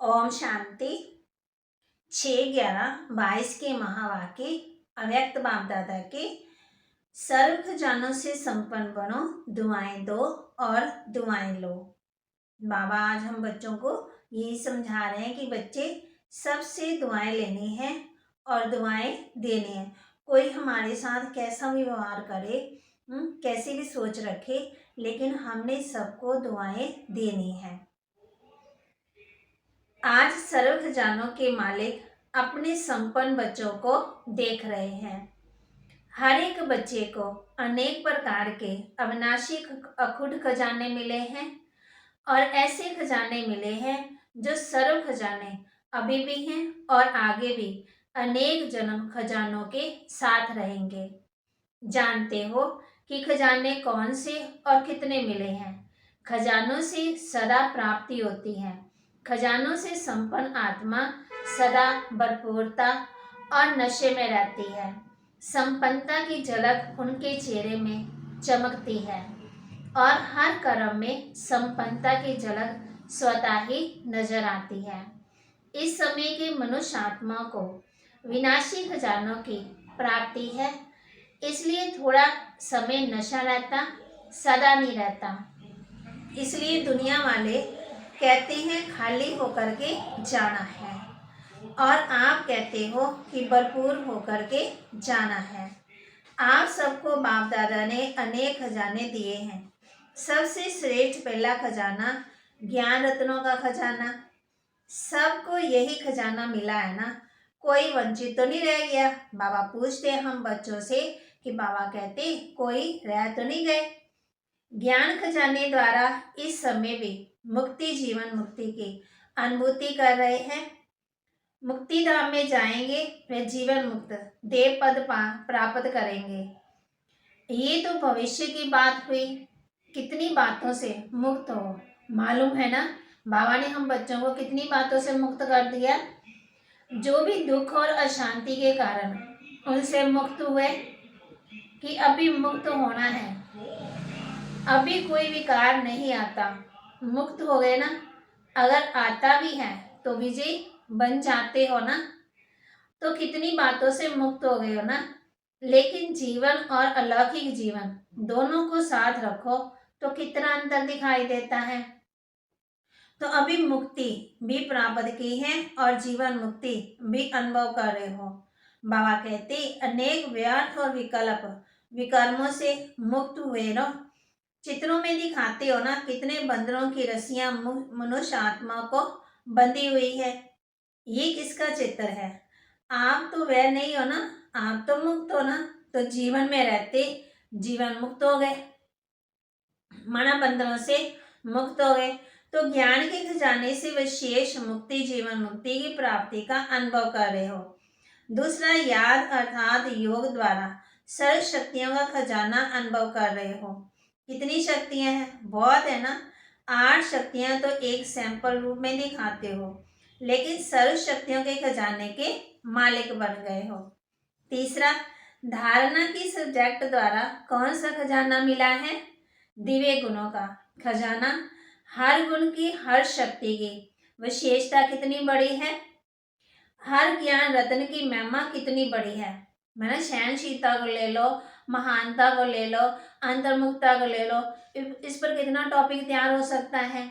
ओम शांति। 6/11/22 के महावाक्य अव्यक्त बाप दादा के सर्व खजानों से संपन्न बनो, दुआएं दो और दुआएं लो। बाबा आज हम बच्चों को यही समझा रहे हैं कि बच्चे सबसे दुआएं लेनी है और दुआएं देनी है। कोई हमारे साथ कैसा भी व्यवहार करे, कैसी भी सोच रखे, लेकिन हमने सबको दुआएं देनी है। आज सर्व खजानों के मालिक अपने संपन्न बच्चों को देख रहे हैं। हर एक बच्चे को अनेक प्रकार के अविनाशी अखुट खजाने मिले हैं और ऐसे खजाने मिले हैं जो सर्व खजाने अभी भी हैं और आगे भी अनेक जन्म खजानों के साथ रहेंगे। जानते हो कि खजाने कौन से और कितने मिले हैं। खजानों से सदा प्राप्ति होती है। खजानों से संपन्न आत्मा सदा भरपूरता और नशे में रहती है। संपन्नता की झलक उनके चेहरे में चमकती है और हर कर्म में संपन्नता की झलक स्वतः ही नजर आती है। इस समय के मनुष्य आत्मा को विनाशी खजानों की प्राप्ति है, इसलिए थोड़ा समय नशा रहता, सदा नहीं रहता। इसलिए दुनिया वाले कहते हैं खाली होकर के जाना है और आप कहते हो कि भरपूर होकर के जाना है। आप सबको बाप दादा ने अनेक खजाने दिए हैं। सबसे श्रेष्ठ पहला खजाना ज्ञान रत्नों का खजाना। सबको यही खजाना मिला है ना, कोई वंचित तो नहीं रह गया। बाबा पूछते हैं हम बच्चों से कि बाबा कहते कोई रह तो नहीं गए। ज्ञान खजाने द्वारा इस समय भी मुक्ति जीवन मुक्ति की अनुभूति कर रहे हैं। मुक्ति धाम में जाएंगे वे जीवन मुक्त देव पद प्राप्त करेंगे। ये तो भविष्य की बात हुई। कितनी बातों से मुक्त हो मालूम है ना। बाबा ने हम बच्चों को कितनी बातों से मुक्त कर दिया। जो भी दुख और अशांति के कारण उनसे मुक्त हुए कि अभी मुक्त होना है, अभी कोई विकार नहीं आता, मुक्त हो गए ना। अगर आता भी है तो विजय बन जाते हो ना, तो कितनी बातों से मुक्त हो गए हो ना। लेकिन जीवन और अलौकिक जीवन दोनों को साथ रखो तो कितना अंतर दिखाई देता है। तो अभी मुक्ति भी प्राप्त की है और जीवन मुक्ति भी अनुभव कर रहे हो। बाबा कहते अनेक व्यर्थ और विकर्मों से मुक्त हुए रहो। चित्रों में दिखाते हो ना कितने बंदरों की रस्सियां मनुष्य आत्मा को बंधी हुई है। ये किसका चित्र है? आप तो वह नहीं हो ना, आप तो मुक्त हो ना। तो जीवन में रहते जीवन मुक्त हो गए, मना बंधनों से मुक्त हो गए। तो ज्ञान के खजाने से विशेष मुक्ति जीवन मुक्ति की प्राप्ति का अनुभव कर रहे हो। दूसरा याद अर्थात योग द्वारा सर्व शक्तियों का खजाना अनुभव कर रहे हो। कितनी शक्तियां हैं? बहुत है ना। 8 शक्तियां तो एक सैंपल रूप में दिखाते हो, लेकिन सर्व शक्तियों के खजाने के मालिक बन गए हो। तीसरा धारणा की सब्जेक्ट द्वारा कौन सा खजाना मिला है? दिव्य गुणों का खजाना। हर गुण की हर शक्ति की विशेषता कितनी बड़ी है। हर ज्ञान रत्न की महिमा कितनी बड़ी है। मैंने सहनशीलता को ले लो, महानता को ले लो, अंतर्मुखता को ले लो। इस पर कितना टॉपिक तैयार हो सकता है।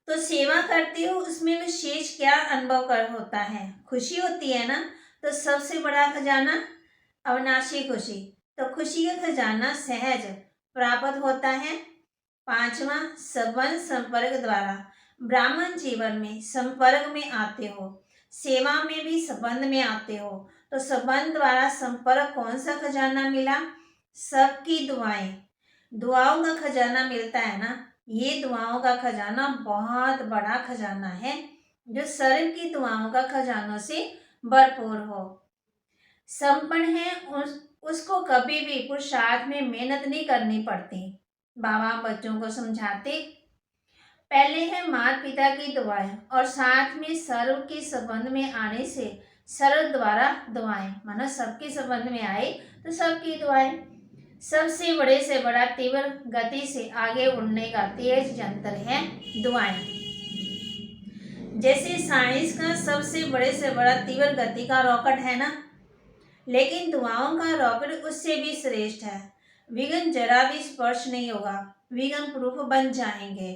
तो सेवा करती हो उसमें विशेष क्या अनुभव कर होता है? खुशी होती है ना। तो सबसे बड़ा खजाना अविनाशी खुशी। तो खुशी का खजाना सहज प्राप्त होता है। 5वां संबंध संपर्क द्वारा ब्राह्मण जीवन में संपर्क में आते हो, सेवा में भी संबंध में आते हो। तो संबंध द्वारा संपर्क कौन सा खजाना मिला? सबकी दुआएं, दुआओं का खजाना मिलता है ना। ये दुआओं का खजाना बहुत बड़ा खजाना है जो सर्व की दुआओं का खजानों से भरपूर हो। संपन्न है उसको कभी भी पुरुषार्थ में मेहनत नहीं करनी पड़ती। बाबा बच्चों को समझाते पहले है माता पिता की दुआएं और साथ में सर्व के संबंध में आने से सर्व द्वारा दुआएं, मानो सबके संबंध में आए तो सबकी दुआएं। सबसे बड़े से बड़ा तीव्र गति से आगे उड़ने का तेज यंत्र है दुआएं। जैसे साइंस का सबसे बड़े से बड़ा तीव्र गति का रॉकेट है ना, लेकिन दुआओं का रॉकेट उससे भी श्रेष्ठ है। विघ्न जरा भी स्पर्श नहीं होगा, विघ्न प्रूफ बन जाएंगे,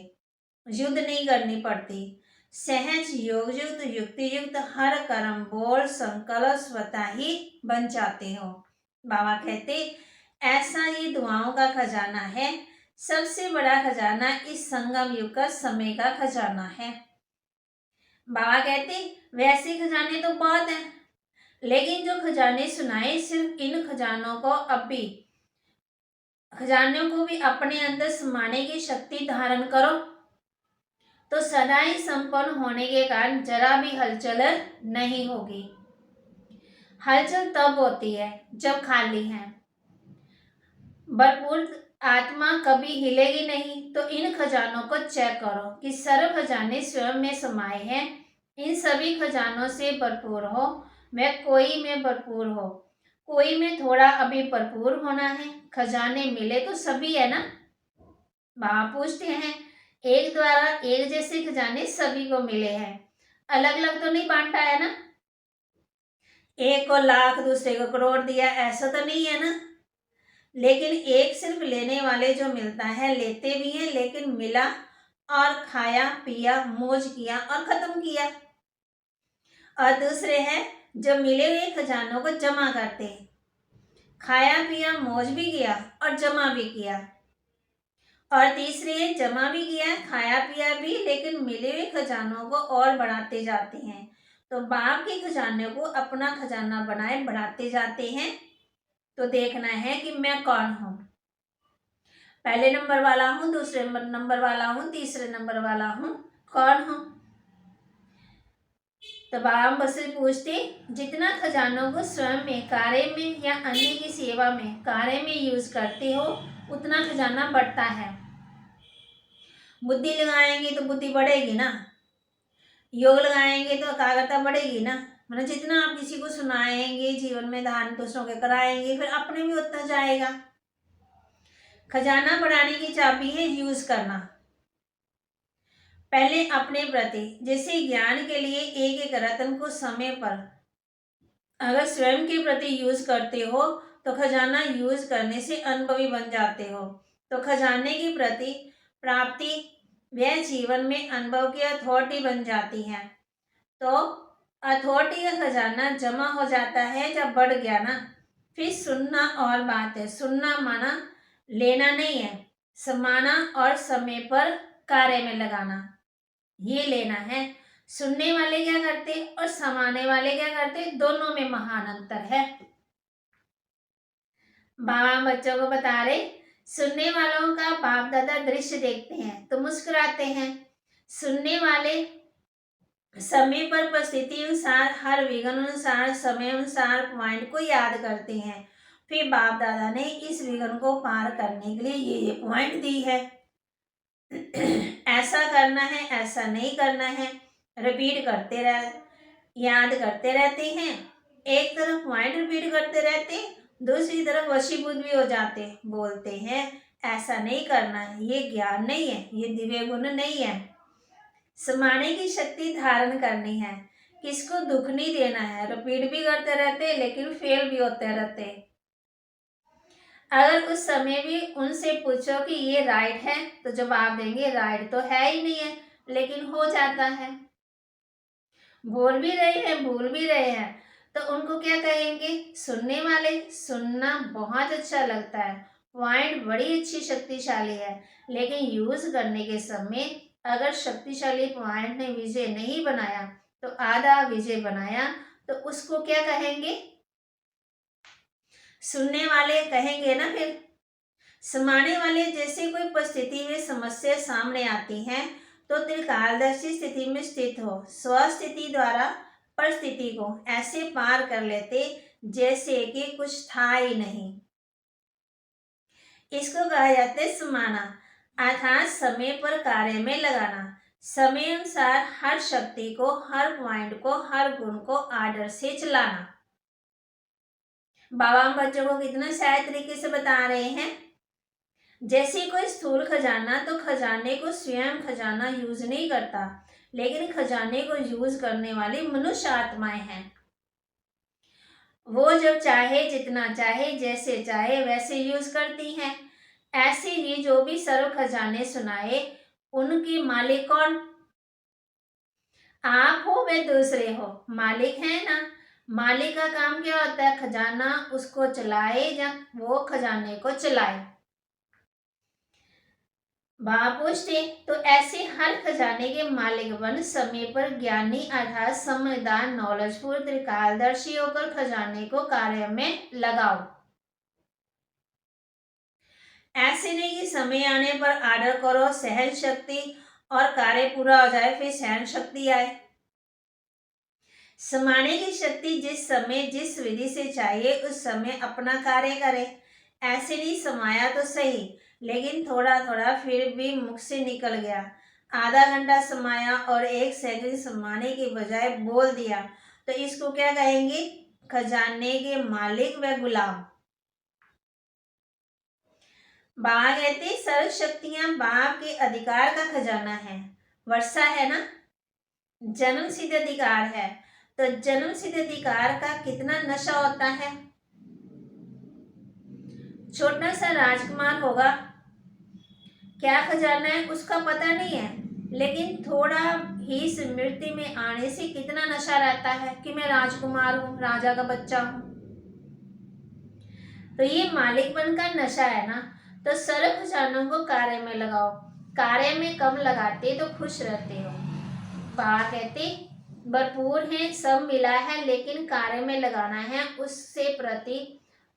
युद्ध नहीं करनी पड़ती, सहज योग युक्त युक्ति युक्त हर कर्म बोल संकल्प स्वतः ही बन जाते हो। बाबा कहते ऐसा ये दुआओं का खजाना है, सबसे बड़ा खजाना इस संगम युग का समय का खजाना है। बाबा कहते वैसे खजाने तो बहुत हैं, लेकिन जो खजाने सुनाए सिर्फ इन खजानों को खजानों को भी अपने अंदर समाने की शक्ति धारण करो तो सदा ही संपन्न होने के कारण जरा भी हलचल नहीं होगी। हलचल तब होती है जब खाली है। भरपूर आत्मा कभी हिलेगी नहीं। तो इन खजानों को चेक करो कि सर्व खजाने स्वयं में समाये हैं। इन सभी खजानों से भरपूर हो, मैं कोई में भरपूर हो, कोई में थोड़ा अभी भरपूर होना है। खजाने मिले तो सभी है ना। बाबा पूछते हैं एक द्वारा एक जैसे खजाने सभी को मिले हैं, अलग अलग तो नहीं बांटा है ना। एक को लाख दूसरे को करोड़ दिया, ऐसा तो नहीं है ना। लेकिन एक सिर्फ लेने वाले जो मिलता है, लेते भी हैं लेकिन मिला और खाया पिया मौज किया और खत्म किया। और दूसरे हैं जो मिले हुए खजानों को जमा करते हैं, खाया पिया मौज भी किया और जमा भी किया। और तीसरे जमा भी किया खाया पिया भी, लेकिन मिले हुए खजानों को और बढ़ाते जाते हैं। तो बाप के खजाने को अपना खजाना बनाए बढ़ाते जाते हैं। तो देखना है कि मैं कौन हूँ, पहले नंबर वाला हूँ, दूसरे नंबर वाला हूँ, तीसरे नंबर वाला हूँ, कौन हूँ। तो बाबा बस पूछते जितना खजानों को स्वयं में कार्य में या अन्य की सेवा में कार्य में यूज करते हो उतना खजाना बढ़ता है। बुद्धि लगाएंगे तो बुद्धि बढ़ेगी ना, योग लगाएंगे तो एकाग्रता बढ़ेगी ना। मतलब जितना आप किसी को सुनाएंगे जीवन में दान दूसरों के कराएंगे, फिर अपने भी उतना जाएगा। खजाना बढ़ाने की चाबी है यूज करना। पहले अपने प्रति, जैसे ज्ञान के लिए एक एक रत्न को समय पर अगर स्वयं के प्रति यूज करते हो तो खजाना यूज करने से अनुभवी बन जाते हो। तो खजाने की प्रति प्राप्ति वह जीवन में अनुभव की अथॉरिटी बन जाती है। तो अथॉरिटी का खजाना जमा हो जाता है जब बढ़ गया ना। फिर सुनना और बात है, सुनना माना लेना नहीं है, समाना और समय पर कार्य में लगाना, ये लेना है। सुनने वाले क्या करते और समाने वाले क्या करते, दोनों में महान अंतर है। बाबा बच्चों को बता रहे सुनने वालों का बाप दादा दृश्य देखते हैं तो मुस्कुराते हैं। सुनने वाले समय पर परिस्थिति अनुसार हर विघ्न अनुसार समय अनुसार पॉइंट को याद करते हैं। फिर बाप दादा ने इस विघ्न को पार करने के लिए ये पॉइंट दी है, ऐसा करना है ऐसा नहीं करना है, रिपीट करते याद करते रहते हैं। एक तरफ पॉइंट रिपीट करते रहते, दूसरी तरफ वशीभूत भी हो जाते, बोलते हैं ऐसा नहीं करना है, ये ज्ञान नहीं है, ये दिव्य गुण नहीं है। समाने की शक्ति धारण करनी है, किसको दुख नहीं देना है। रिपीट भी करते रहते लेकिन फेल भी होते रहते। अगर उस समय भी उनसे पूछो कि ये राइट है तो जवाब देंगे राइट तो है ही नहीं है, लेकिन हो जाता है। बोल भी रहे हैं भूल भी रहे हैं तो उनको क्या कहेंगे, सुनने वाले। सुनना बहुत अच्छा लगता है, पॉइंट बड़ी अच्छी शक्तिशाली है, लेकिन यूज करने के समय अगर शक्तिशाली पॉइंट ने विजय नहीं बनाया तो आधा विजय बनाया तो उसको क्या कहेंगे, सुनने वाले कहेंगे ना। फिर समाने वाले, जैसे कोई परिस्थिति में समस्या सामने आती है तो त्रिकालदर्शी स्थिति में स्थित हो स्वस्थिति द्वारा परिस्थिति को ऐसे पार कर लेते जैसे कि कुछ था ही नहीं। इसको कहा जाता है समाना, अर्थात समय पर कार्य में लगाना, समय अनुसार हर शक्ति को हर पॉइंट को हर गुण को आर्डर से चलाना। बाबा हम बच्चों को कितना सहज तरीके से बता रहे हैं। जैसे कोई स्थूल खजाना तो खजाने को स्वयं खजाना यूज नहीं करता, लेकिन खजाने को यूज करने वाली मनुष्य आत्माएं हैं। वो जब चाहे, जितना चाहे, जैसे चाहे वैसे यूज करती हैं। ऐसे ही जो भी सर्व खजाने सुनाए, उनके मालिक कौन? आप हो वे दूसरे हो, मालिक है ना। मालिक का काम क्या होता है? खजाना उसको चलाए या वो खजाने को चलाए। पूछते तो ऐसे हर खजाने के मालिक बन, समय पर ज्ञानी अर्थात समझदार, नॉलेजफुल, त्रिकालदर्शी होकर खजाने को कार्य में लगाओ। ऐसे नहीं कि समय आने पर आर्डर करो, सहन शक्ति और कार्य पूरा हो जाए फिर सहन शक्ति आए। समाने की शक्ति जिस समय जिस विधि से चाहिए उस समय अपना कार्य करे। ऐसे नहीं समाया तो सही, लेकिन थोड़ा थोड़ा फिर भी मुख से निकल गया। आधा घंटा समाया और 1 सेकंड समाने के बजाय बोल दिया, तो इसको क्या कहेंगे? खजाने के मालिक व गुलाम। बाबा कहते सर्व शक्तियां बाप के अधिकार का खजाना है। वर्षा है ना, जन्म सिद्ध अधिकार है। तो जन्म सिद्ध अधिकार का कितना नशा होता है? छोटा सा राजकुमार होगा, क्या खजाना है उसका पता नहीं है, लेकिन थोड़ा ही स्मृति में आने से कितना नशा रहता है कि मैं राजकुमार हूँ, राजा का बच्चा हूँ। तो ये मालिक बन का नशा है ना। तो सर्व खजानों को कार्य में लगाओ। कार्य में कम लगाते तो खुश रहते हो। बाबा कहते भरपूर है, सब मिला है, लेकिन कार्य में लगाना है,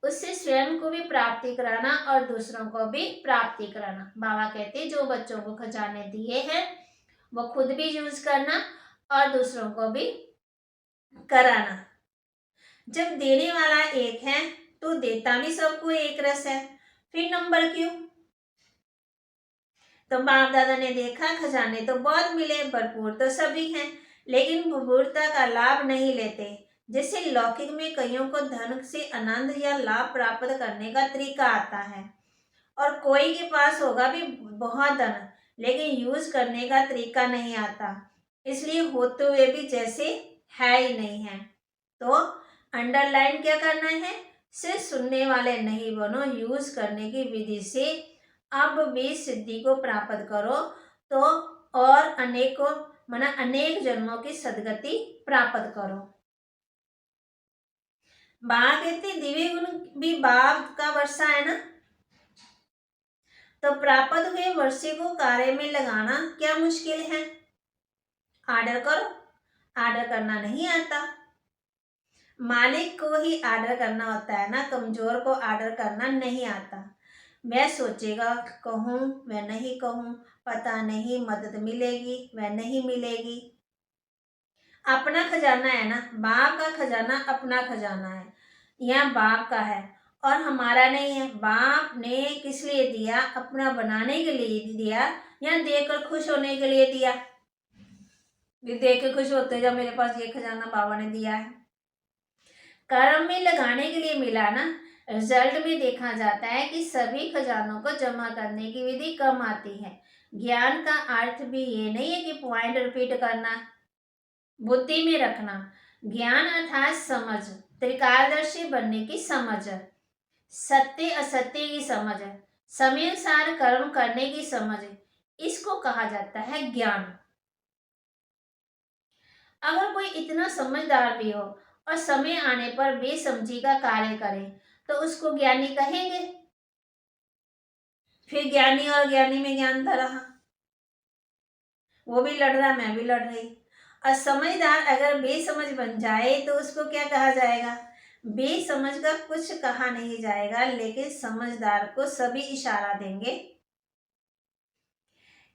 उससे स्वयं को भी प्राप्ति कराना और दूसरों को भी प्राप्ति कराना। बाबा कहते जो बच्चों को खजाने दिए हैं वो खुद भी यूज करना और दूसरों को भी कराना। जब देने वाला एक है तो देता भी सबको एक रस है, फिर नंबर क्यों? तो बाप दादा ने देखा खजाने तो बहुत मिले, भरपूर तो सभी हैं, लेकिन भरपूरता का लाभ नहीं लेते। जैसे लौकिक में कईयों को धन से आनंद या लाभ प्राप्त करने का तरीका आता है, और कोई के पास होगा भी बहुत धन, लेकिन यूज करने का तरीका नहीं आता, इसलिए होते हुए भी जैसे है ही नहीं है। तो अंडरलाइन क्या करना है? सिर्फ सुनने वाले नहीं बनो, यूज करने की विधि से अब भी सिद्धि को प्राप्त करो, तो और अनेकों माना अनेक जन्मों की सदगति प्राप्त करो। बाबा कहते दिव्य गुण भी बाप का वर्षा है ना। तो प्राप्त हुए वर्षे को कार्य में लगाना क्या मुश्किल है? आर्डर करो। आर्डर करना नहीं आता, मालिक को ही आर्डर करना होता है ना, कमजोर को आर्डर करना नहीं आता। वह सोचेगा कहूँ वह नहीं कहूँ, पता नहीं मदद मिलेगी वह नहीं मिलेगी। अपना खजाना है ना, बाप का खजाना अपना खजाना है, यह बाप का है और हमारा नहीं है। बाप ने किस लिए दिया? अपना बनाने के लिए दिया या देकर खुश होने के लिए दिया? देख के खुश होते जब मेरे पास ये खजाना बाबा ने दिया है। कर्म में लगाने के लिए मिला ना। रिजल्ट में देखा जाता है कि सभी खजानों को जमा करने की विधि कम आती है। ज्ञान का अर्थ भी ये नहीं है कि पॉइंट रिपीट करना, बुद्धि में रखना। ज्ञान अर्थात समझ, त्रिकालदर्शी बनने की समझ, सत्य असत्य की समझ, समय अनुसार कर्म करने की समझ, इसको कहा जाता है ज्ञान। अगर कोई इतना समझदार भी हो और समय आने पर बेसमझी का कार्य करे तो उसको ज्ञानी कहेंगे? फिर ज्ञानी और ज्ञानी में क्या अंतर रहा? वो भी लड़ रहा, मैं भी लड़ रही। और समझदार अगर बेसमझ बन जाए तो उसको क्या कहा जाएगा? बेसमझ का कुछ कहा नहीं जाएगा, लेकिन समझदार को सभी इशारा देंगे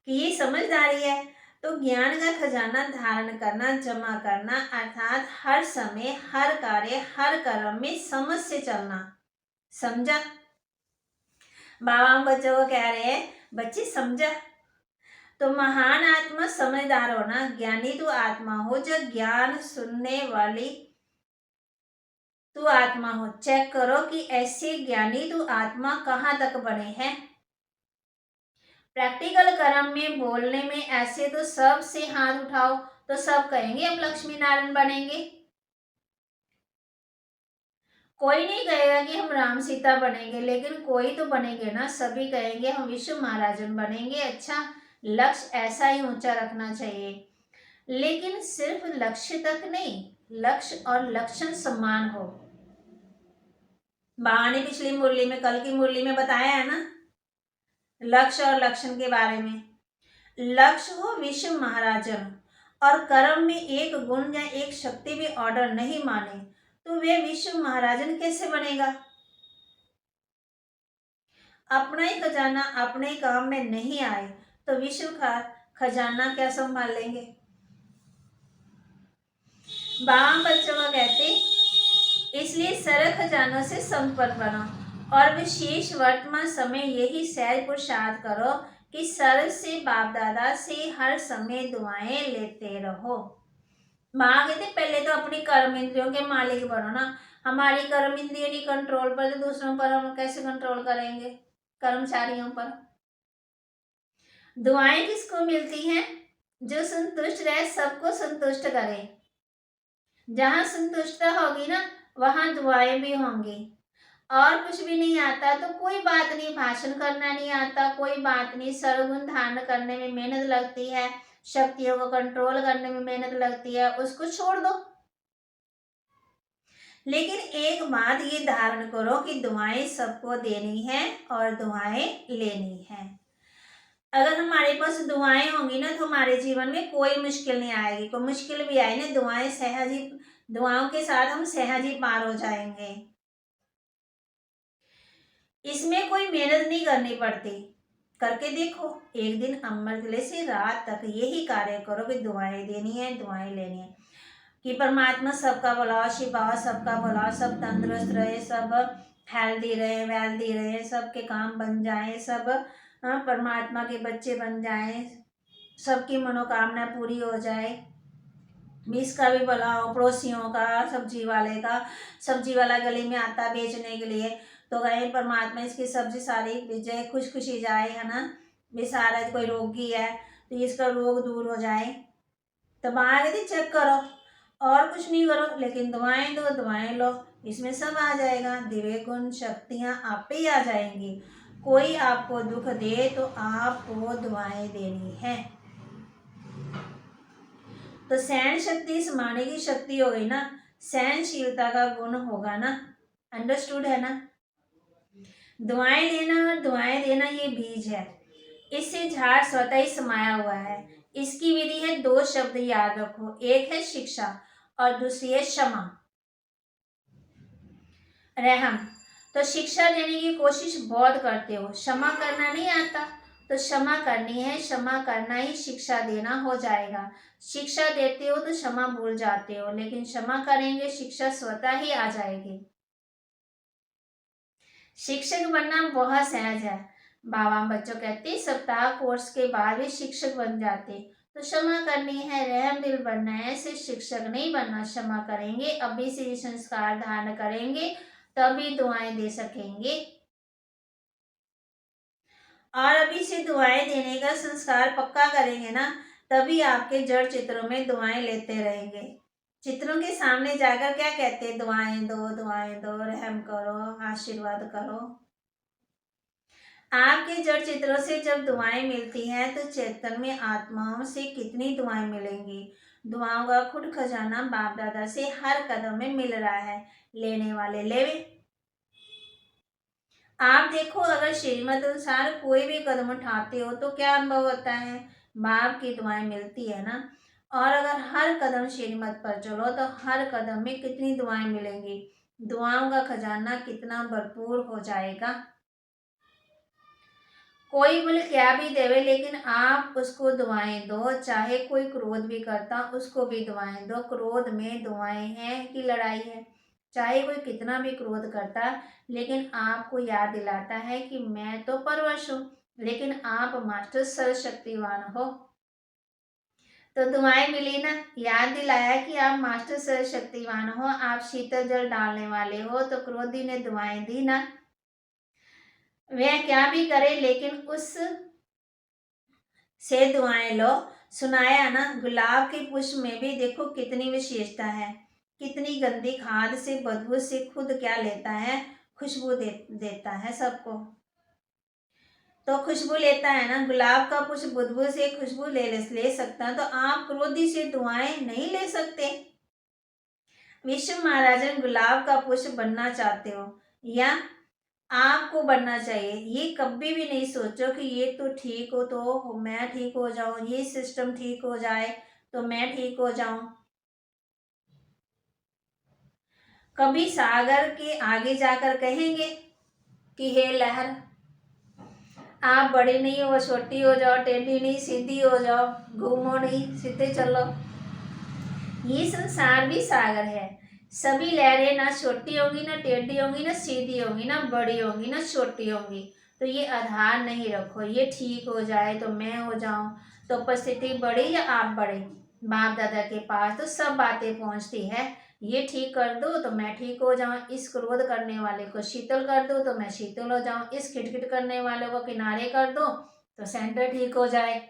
कि ये समझदारी है। तो ज्ञान का खजाना धारण करना, जमा करना अर्थात हर समय, हर कार्य, हर कर्म में समझ से चलना। समझा? बाबा बच्चों को कह रहे हैं बच्चे समझा? तो महान आत्मा समझदार होना, ज्ञानी तो आत्मा हो जो ज्ञान सुनने वाली तू आत्मा हो। चेक करो कि ऐसे ज्ञानी तू आत्मा कहाँ तक बने हैं। प्रैक्टिकल कर्म में बोलने में ऐसे तो सब से हाथ उठाओ तो सब कहेंगे हम लक्ष्मी नारायण बनेंगे। कोई नहीं कहेगा कि हम राम सीता बनेंगे, लेकिन कोई तो बनेंगे ना। सभी कहेंगे हम विश्व महाराजन बनेंगे। अच्छा, लक्ष्य ऐसा ही ऊंचा रखना चाहिए, लेकिन सिर्फ लक्ष्य तक नहीं, लक्ष्य और लक्षण समान हो। बा ने पिछली मुरली में, कल की मुरली में बताया है ना लक्ष्य और लक्षण के बारे में। लक्ष्य हो विश्व महाराजन और कर्म में एक गुण या एक शक्ति भी ऑर्डर नहीं माने तो वे विश्व महाराजन कैसे बनेगा। अपना ही खजाना अपने काम में नहीं आए तो विश्व का खजाना क्या संभाल लेंगे। बाम बच्चों का कहते, इसलिए सरल खजानों से संपर्क बनो और विशेष वर्तमान समय यही सहज पुरुषार्थ करो कि सरल से बाप दादा से हर समय दुआएं लेते रहो। माँ कहते पहले तो अपनी कर्म इंद्रियों के मालिक बनो ना। हमारी कर्म इंद्रियों नहीं कंट्रोल पर, तो दूसरों पर हम कैसे कंट्रोल करेंगे, कर्मचारियों पर। दुआएं किसको मिलती हैं? जो संतुष्ट रहे, सबको संतुष्ट करे। जहां संतुष्टता होगी ना वहां दुआएं भी होंगी। और कुछ भी नहीं आता तो कोई बात नहीं, भाषण करना नहीं आता कोई बात नहीं, सर्वगुण धारण करने में मेहनत लगती है, शक्तियों को कंट्रोल करने में मेहनत लगती है, उसको छोड़ दो। लेकिन एक बात ये धारण करो कि दुआएं सबको देनी है और दुआएं लेनी है। अगर हमारे पास दुआएं होंगी ना तो हमारे जीवन में कोई मुश्किल नहीं आएगी। कोई मुश्किल भी आए ना, दुआएं सहज ही, दुआओं के साथ हम सहज ही पार हो जाएंगे। इसमें कोई मेहनत नहीं करनी पड़ती। करके देखो, एक दिन अमृतले से रात तक यही कार्य करो कि दुआएं देनी है, दुआएं लेनी है कि परमात्मा सबका भला शिवा, सबका भला, सब तंदुरुस्त रहे, सब हेल्दी रहे, वेल्दी रहे, सबके काम बन जाए, सब परमात्मा के बच्चे बन जाए, सबकी मनोकामना पूरी हो जाए। इसका भी भला हो, पड़ोसियों का, सब्जी वाले का, सब्जी वाला गली में आता बेचने के लिए तो कहे परमात्मा इसकी सब्जी सारी बिक जाए, खुश खुशी जाए, है ना। बेचारा कोई रोगी है तो इसका रोग दूर हो जाए। तब आगे चेक करो, और कुछ नहीं करो, लेकिन दुआएं दो, दुआएं लो, इसमें सब आ जाएगा। दिव्य गुण शक्तियां आप ही आ जाएंगी। कोई आपको दुख दे तो आपको दुआएं देनी है। तो सहन शक्ति समाने की शक्ति हो गई ना, सहनशीलता का गुण होगा ना। अंडरस्टूड है ना। दुआएं लेना और दुआएं देना ये बीज है, इससे झाड़ स्वतः ही समाया हुआ है। इसकी विधि है, 2 शब्द याद रखो, एक है शिक्षा और दूसरी है क्षमा, रहम। तो शिक्षा देने की कोशिश बहुत करते हो, क्षमा करना नहीं आता तो क्षमा करनी है। क्षमा करना ही शिक्षा देना हो जाएगा। शिक्षा देते हो तो क्षमा भूल जाते हो, लेकिन क्षमा करेंगे शिक्षा स्वतः ही आ जाएगी। शिक्षक बनना बहुत सहज है। बाबा बच्चों कहते सप्ताह कोर्स के बाद भी शिक्षक बन जाते। तो क्षमा करनी है, रहम दिल बनना है, सिर्फ शिक्षक नहीं बनना। क्षमा करेंगे, अभी से ये संस्कार धारण करेंगे तभी दुआएं दे सकेंगे। और अभी से दुआएं देने का संस्कार पक्का करेंगे ना, तभी आपके जड़ चित्रों में दुआएं लेते रहेंगे। चित्रों के सामने जाकर क्या कहते हैं, दुआएं दो, रहम करो, आशीर्वाद करो। आपके जड़ चित्रों से जब दुआएं मिलती हैं तो चेतन में आत्माओं से कितनी दुआएं मिलेंगी। दुआओं का खुद खजाना बाप दादा से हर कदम में मिल रहा है, लेने वाले लेवे। आप देखो, अगर श्रीमत अनुसार कोई भी कदम उठाते हो तो क्या अनुभव होता है, बाप की दुआएं मिलती है ना। और अगर हर कदम श्रीमत पर चलो तो हर कदम में कितनी दुआएं मिलेंगी, दुआओं का खजाना कितना भरपूर हो जाएगा। कोई बोले क्या भी देवे, लेकिन आप उसको दुआएं दो। चाहे कोई क्रोध भी करता उसको भी दुआएं दो। क्रोध में दुआएं हैं कि लड़ाई है। चाहे कोई कितना भी क्रोध करता, लेकिन आपको याद दिलाता है कि मैं तो परवश हूँ, लेकिन आप मास्टर सर्वशक्तिवान हो। तो दुआएं मिली ना, याद दिलाया कि आप मास्टर सर्वशक्तिवान हो, आप शीतल जल डालने वाले हो। तो क्रोधी ने दुआएं दी ना, वह क्या भी करे लेकिन उस से दुआएं लो। सुनाया ना, गुलाब के पुष्प में भी देखो कितनी विशेषता है, कितनी गंदी खाद से, बदबू से खुद क्या लेता है, खुशबू देता है सबको। तो खुशबू लेता है ना, गुलाब का पुष्प बदबू से खुशबू ले सकता है, तो आप क्रोधी से दुआएं नहीं ले सकते। विश्व महाराजन गुलाब का पुष्प बनना चाहते हो या आपको बनना चाहिए, ये कभी भी नहीं सोचो कि ये तो ठीक हो तो मैं ठीक हो जाऊं, ये सिस्टम ठीक हो जाए तो मैं ठीक हो जाऊं। कभी सागर के आगे जाकर कहेंगे कि हे लहर, आप बड़ी नहीं हो, छोटी हो जाओ, टेढ़ी नहीं सीधी हो जाओ, घूमो नहीं सीधे चलो। ये संसार भी सागर है, सभी लहरें ना छोटी होंगी, ना टेढ़ी होंगी, ना सीधी होंगी, ना बड़ी होंगी, ना छोटी होंगी। तो ये आधार नहीं रखो, ये ठीक हो जाए तो मैं हो जाऊं, तो परिस्थिति बड़ी या आप बड़े, बाप दादा के पास तो सब बातें पहुंचती है। ये ठीक कर दो तो मैं ठीक हो जाऊं, इस क्रोध करने वाले को शीतल कर दो तो मैं शीतल हो जाऊं, इस खिटखिट करने वाले को किनारे कर दो तो सेंटर ठीक हो जाए।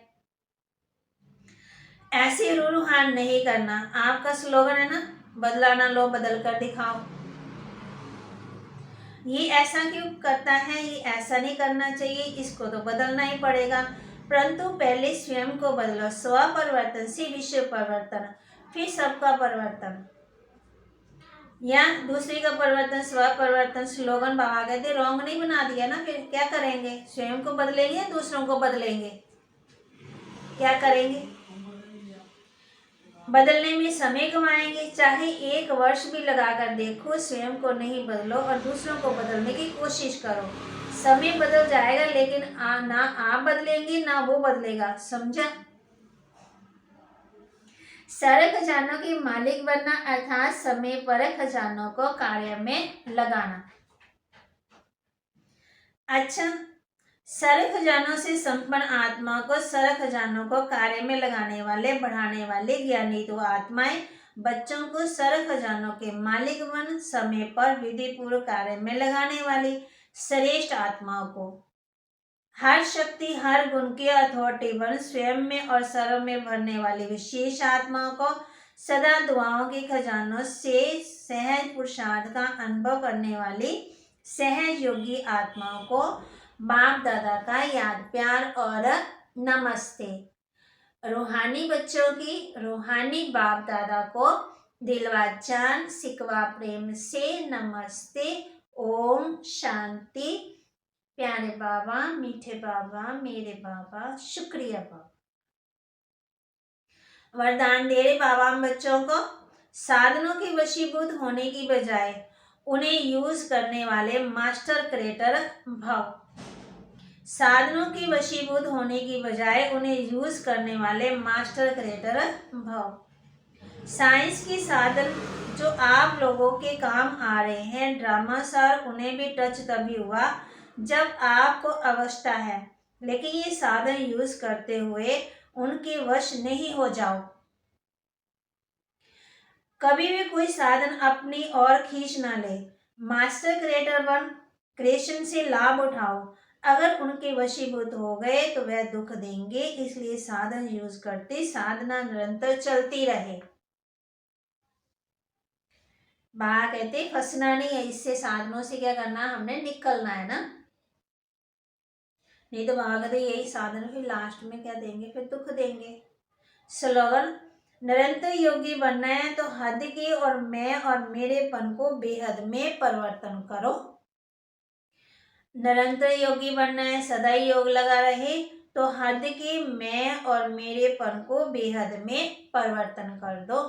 ऐसे रूहान नहीं करना। आपका स्लोगन है ना, बदला ना लो बदल कर दिखाओ। ये ऐसा क्यों करता है, ये ऐसा नहीं करना चाहिए, इसको तो बदलना ही पड़ेगा। परंतु पहले स्वयं को बदलो। स्व परिवर्तन से विश्व परिवर्तन, फिर सबका परिवर्तन या दूसरे का परिवर्तन। स्व परिवर्तन स्लोगन बाबा कहते रॉन्ग नहीं बना दिया ना, फिर क्या करेंगे? स्वयं को बदलेंगे या दूसरों को बदलेंगे? क्या करेंगे? बदलने में समय गंवाएंगे, चाहे 1 वर्ष भी लगाकर देखो, स्वयं को नहीं बदलो और दूसरों को बदलने की कोशिश करो। समय बदल जाएगा, लेकिन ना आप बदलेंगे ना वो बदलेगा। समझा? सारे खजानों के मालिक बनना अर्थात समय पर खजानों को कार्य में लगाना। अच्छा, सारे खजानों से संपन्न आत्मा को, सारे खजानों को कार्य में लगाने वाले, बढ़ाने वाले ज्ञानी तो आत्माएं बच्चों को सारे खजानों के मालिक बन, समय पर विधि पूर्व कार्य में लगाने वाली श्रेष्ठ आत्माओं को, हर शक्ति हर गुण के अथॉरिटी बन, स्वयं में और सर्व में भरने वाली विशेष आत्माओं को, सदा दुआओं के खजानों से सहज पुरुषार्थ का अनुभव करने वाली सहज योगी आत्माओं को बाप दादा का याद प्यार और नमस्ते। रूहानी बच्चों की रूहानी बाप दादा को दिलवा जान सिकवा प्रेम से नमस्ते। ओम शांति। प्यारे बाबा, मीठे बाबा, मेरे बाबा, शुक्रिया बाबा। वरदान दे रहे बाबा हम बच्चों को, साधनों के वशीभूत होने की बजाय उन्हें यूज करने वाले मास्टर क्रिएटर भव। साधनों के वशीभूत होने की बजाय उन्हें यूज करने वाले मास्टर क्रिएटर भव। साइंस के साधन जो आप लोगों के काम आ रहे हैं, ड्रामा सार उन्हें भी टच तभी हुआ जब आपको अवस्था है, लेकिन ये साधन यूज करते हुए उनके वश नहीं हो जाओ। कभी भी कोई साधन अपनी ओर खींच ना ले। मास्टर क्रिएटर बन, क्रिएशन से लाभ उठाओ। अगर उनके वशीभूत हो गए तो वह दुख देंगे, इसलिए साधन यूज करते साधना निरंतर चलती रहे। बाबा कहते फंसना नहीं है, इससे साधनों से क्या करना, हमने निकलना है ना। नहीं तो बाबा कहते यही साधन फिर लास्ट में क्या देंगे, फिर दुख देंगे। स्लोगन, निरंतर योगी बनना है तो हद के और मैं और मेरेपन को बेहद में परिवर्तन करो। निरंतर योगी बनना है, सदा ही योग लगा रहे तो हद के मैं और मेरेपन को बेहद में परिवर्तन कर दो।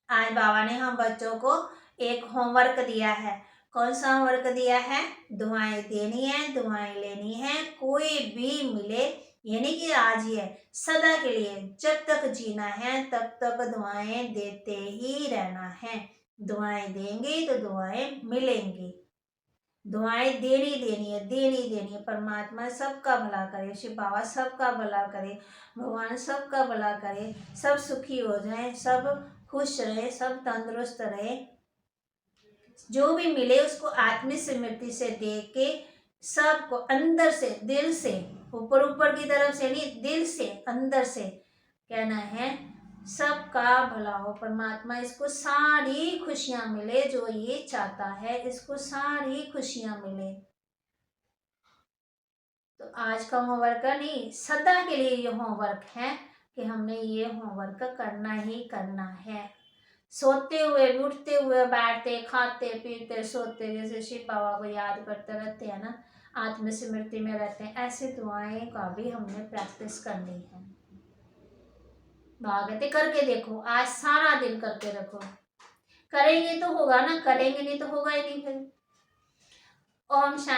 आज बाबा ने हम बच्चों को एक होमवर्क दिया है। कौन सा होमवर्क दिया है? दुआएं देनी है, दुआएं लेनी है, कोई भी मिले, यानी कि आज ही है, सदा के लिए, जब तक जीना है तब तक दुआएं देते ही रहना है। दुआएं देंगे तो दुआएं मिलेंगी। दुआएं देनी देनी है, देनी देनी है। परमात्मा सबका भला करे, शिव बाबा सबका भला करे, भगवान सबका भला करे, सब सुखी हो जाए, सब खुश रहे, सब तंदुरुस्त रहे। जो भी मिले उसको आत्मिक स्मृति से देख के सबको अंदर से, दिल से ऊपर ऊपर की तरफ से नहीं, दिल से, अंदर से कहना है सबका भला हो, परमात्मा इसको सारी खुशियां मिले, जो ये चाहता है इसको सारी खुशियां मिले। तो आज का होमवर्क नहीं, सदा के लिए ये होमवर्क है कि हमने ये होमवर्क करना ही करना है। सोते हुए, उठते हुए, बैठते, खाते पीते, सोते, जैसे शिव बाबा को याद करते रहते हैं ना, आत्मस्मृति में रहते हैं, ऐसे दुआएं का भी हमने प्रैक्टिस करनी है। भागते करके देखो, आज सारा दिन करके रखो। करेंगे तो होगा ना, करेंगे नहीं तो होगा ही नहीं फिर। ओम शांति।